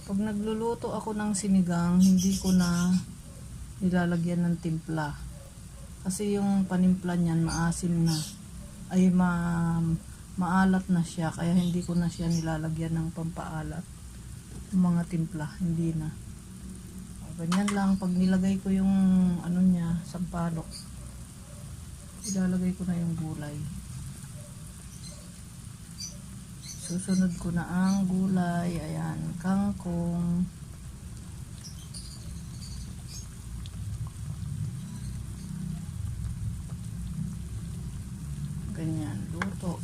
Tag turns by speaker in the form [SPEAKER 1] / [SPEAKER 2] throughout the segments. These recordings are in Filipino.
[SPEAKER 1] Pag nagluluto ako ng sinigang, hindi ko na nilalagyan ng timpla. Kasi yung panimpla niyan maasim na. Ay maalat na siya. Kaya hindi ko na siya nilalagyan ng pampaalat. Yung mga timpla, hindi na. Ganyan lang. Pag nilagay ko yung ano niya, sampalok, ilalagay ko na yung gulay. Susunod ko na ang gulay. Ayan, kangkong. Ganyan, luto.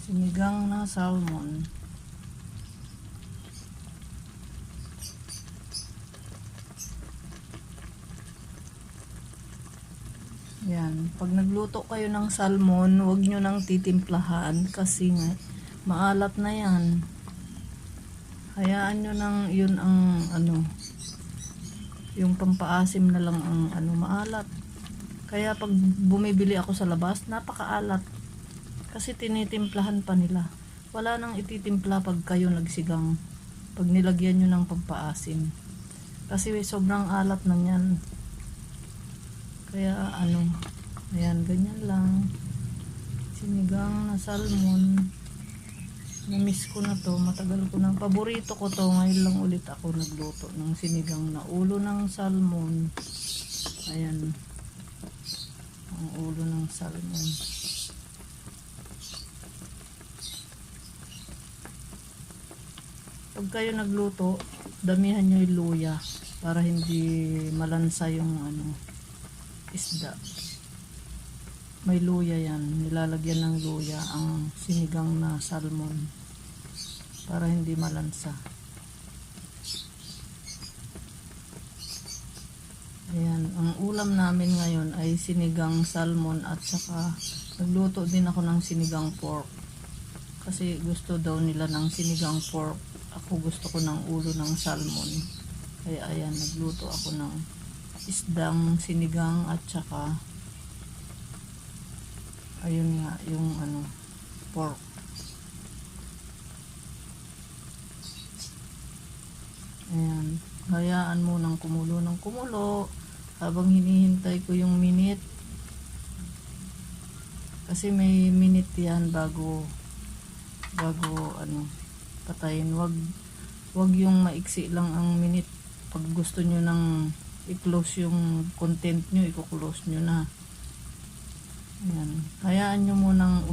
[SPEAKER 1] Sinigang na salmon. Yan, pag nagluto kayo ng salmon, huwag nyo nang titimplahan kasi nga maalat na yan. Hayaan nyo nang yun ang ano, yung pampaasim na lang ang ano, maalat. Kaya pag bumibili ako sa labas, napakaalat. Kasi tinitimplahan pa nila. Wala nang ititimpla pag kayo nagsigang. Pag nilagyan nyo ng pampaasim. Kasi sobrang alat na yan. Kaya ano, ayan, ganyan lang. Sinigang na salmon. Namiss ko na to, matagal ko nang paborito ko to. Ngayon lang ulit ako nagluto ng sinigang na ulo ng salmon. Ayan, ang ulo ng salmon. Pag kayo nagluto, damihan nyo yung luya para hindi malansa yung ano, isda. May luya yan, nilalagyan ng luya ang sinigang na salmon para hindi malansa. Ayan, ang ulam namin ngayon ay sinigang salmon at saka nagluto din ako ng sinigang pork. Kasi gusto daw nila ng sinigang pork. Ako gusto ko ng ulo ng salmon. Kaya ayan, nagluto ako ng isdang sinigang at saka ayun nga, yung ano, pork. Ayan, hayaan mo ng kumulo habang hinihintay ko yung minute. Kasi may minute yan bago ano, patayin. Wag yung maiksi lang ang minute. Pag gusto nyo nang i-close yung content nyo, i-close nyo na. Ayan. Hayaan nyo munang